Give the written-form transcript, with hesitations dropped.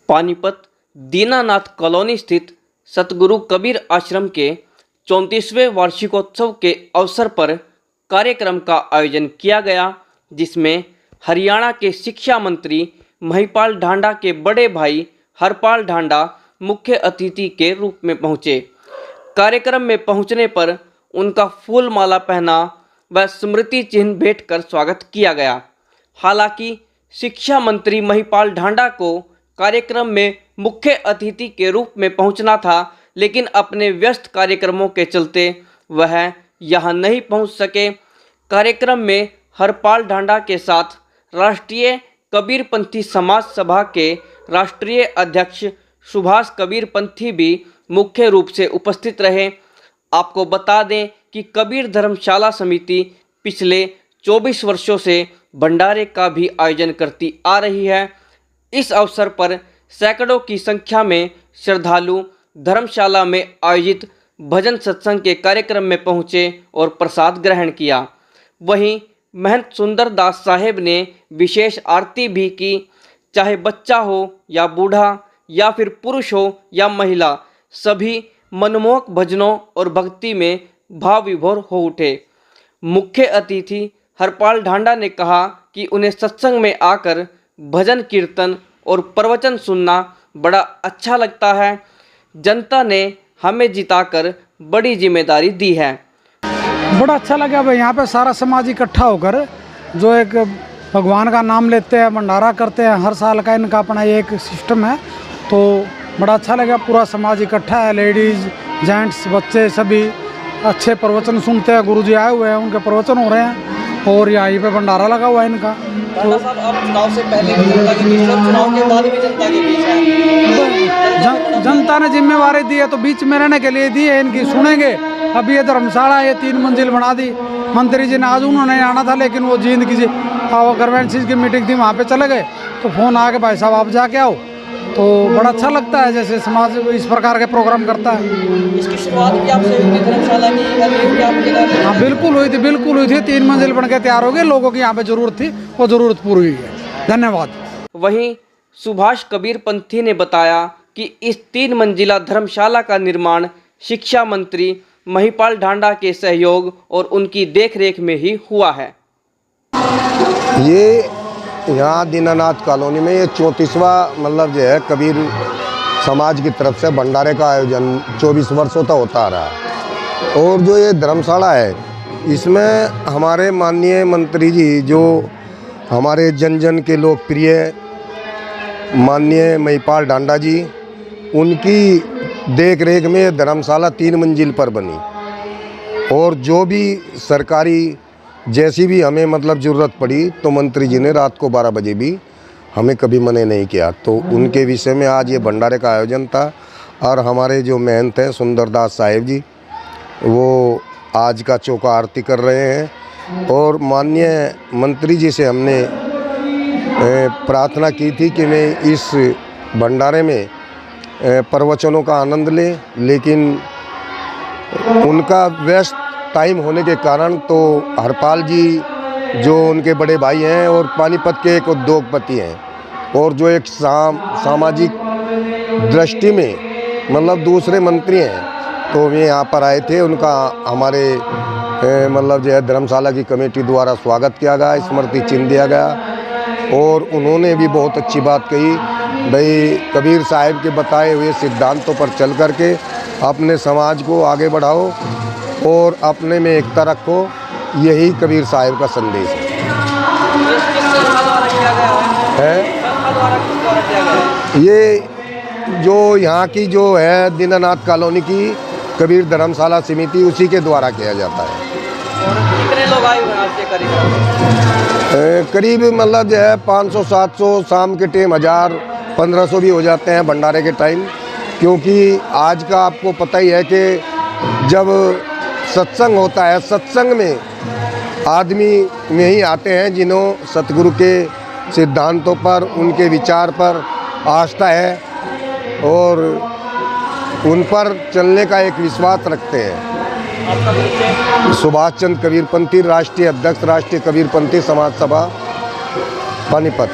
Panipat Dinanath colony स्थित सतगुरु कबीर आश्रम के 34वें वार्षिकोत्सव के अवसर पर कार्यक्रम का आयोजन किया गया, जिसमें हरियाणा के शिक्षा मंत्री महिपाल ढांडा के बड़े भाई हरपाल ढांडा मुख्य अतिथि के रूप में पहुंचे। कार्यक्रम में पहुंचने पर उनका फूल माला पहना व स्मृति चिन्ह भेंट कर स्वागत किया गया। हालांकि शिक्षा मंत्री महिपाल ढांडा को कार्यक्रम में मुख्य अतिथि के रूप में पहुंचना था, लेकिन अपने व्यस्त कार्यक्रमों के चलते वह यहां नहीं पहुंच सके। कार्यक्रम में हरपाल ढांडा के साथ राष्ट्रीय कबीरपंथी समाज सभा के राष्ट्रीय अध्यक्ष सुभाष कबीरपंथी भी मुख्य रूप से उपस्थित रहे। आपको बता दें कि कबीर धर्मशाला समिति पिछले 24 वर्षों से भंडारे का भी आयोजन करती आ रही है। इस अवसर पर सैकड़ों की संख्या में श्रद्धालु धर्मशाला में आयोजित भजन सत्संग के कार्यक्रम में पहुंचे और प्रसाद ग्रहण किया। वहीं महंत सुंदर दास साहेब ने विशेष आरती भी की। चाहे बच्चा हो या बूढ़ा या फिर पुरुष हो या महिला, सभी मनमोहक भजनों और भक्ति में भाव विभोर हो उठे। मुख्य अतिथि हरपाल ढांडा ने कहा कि उन्हें सत्संग में आकर भजन कीर्तन और प्रवचन सुनना बड़ा अच्छा लगता है। जनता ने हमें जिताकर बड़ी जिम्मेदारी दी है। बड़ा अच्छा लगा भाई, यहाँ पे सारा समाज इकट्ठा होकर जो एक भगवान का नाम लेते हैं, भंडारा करते हैं। हर साल का इनका अपना एक सिस्टम है, तो बड़ा अच्छा लगा। पूरा समाज इकट्ठा है, लेडीज़ जेंट्स बच्चे सभी अच्छे प्रवचन सुनते हैं। गुरुजी आए हुए हैं, उनके प्रवचन हो रहे हैं और यहाँ पे भंडारा लगा हुआ है इनका। तो साहब, आप चुनाव से पहले भी जनता के बीच और चुनाव के बाद भी जनता के बीच हैं। जनता ने जिम्मेवारी दी है तो बीच में रहने के लिए दी है, इनकी सुनेंगे। अब ये धर्मशाला ये 3 मंजिल बना दी मंत्री जी ने। आज उन्होंने आना था, लेकिन वो जींद की गवर्नमेंट चीज़ की मीटिंग थी, वहाँ पे चले गए। तो फ़ोन आ के भाई साहब आप जाके आओ। तो बड़ा अच्छा लगता है जैसे समाज इस प्रकार के प्रोग्राम करता है। इसकी शुरुआत भी आपसे हुई थी धर्मशाला की? हाँ बिल्कुल हुई थी। 3 मंजिल बन के तैयार हो गए। लोगों की यहाँ पे ज़रूरत थी, वो ज़रूरत पूरी हुई है। धन्यवाद। वहीं सुभाष कबीरपंथी ने बताया कि इस 3 मंजिला धर्मशाला का निर्माण शिक्षा मंत्री महिपाल ढांडा के सहयोग और उनकी देखरेख में ही हुआ है। ये यहाँ दीनानाथ कॉलोनी में ये 34वां मतलब जो है कबीर समाज की तरफ से भंडारे का आयोजन 24 वर्षों तक होता आ रहा है। और जो ये धर्मशाला है, इसमें हमारे माननीय मंत्री जी जो हमारे जन जन के लोकप्रिय माननीय महिपाल ढांडा जी, उनकी देख रेख में ये धर्मशाला 3 मंजिल पर बनी। और जो भी सरकारी जैसी भी हमें मतलब ज़रूरत पड़ी तो मंत्री जी ने रात को 12 बजे भी हमें कभी मना नहीं किया। तो उनके विषय में आज ये भंडारे का आयोजन था। और हमारे जो महंत हैं सुंदर दास साहेब जी, वो आज का चौका आरती कर रहे हैं। और माननीय मंत्री जी से हमने प्रार्थना की थी कि मैं इस भंडारे में प्रवचनों का आनंद लें, लेकिन उनका व्यस्त टाइम होने के कारण तो हरपाल जी जो उनके बड़े भाई हैं और पानीपत के एक उद्योगपति हैं और जो एक सामाजिक दृष्टि में मतलब दूसरे मंत्री हैं, तो वे यहाँ पर आए थे। उनका हमारे मतलब जो है धर्मशाला की कमेटी द्वारा स्वागत किया गया, स्मृति चिन्ह दिया गया। और उन्होंने भी बहुत अच्छी बात कही, भाई कबीर साहिब के बताए हुए सिद्धांतों पर चल करके अपने समाज को आगे बढ़ाओ और अपने में एकता रखो, यही कबीर साहिब का संदेश है। ये जो यहाँ की जो है दीनानाथ कॉलोनी की कबीर धर्मशाला समिति, उसी के द्वारा किया जाता है। और कितने लोग आए हुए आपके कार्यक्रम? करीब मतलब जो है 500-700, शाम के टाइम 1000-1500 भी हो जाते हैं भंडारे के टाइम। क्योंकि आज का आपको पता ही है कि जब सत्संग होता है, सत्संग में आदमी में ही आते हैं जिन्हों सतगुरु के सिद्धांतों पर, उनके विचार पर आस्था है और उन पर चलने का एक विश्वास रखते हैं। सुभाष चंद्र कबीरपंथी, राष्ट्रीय अध्यक्ष राष्ट्रीय कबीरपंथी समाज सभा पानीपत।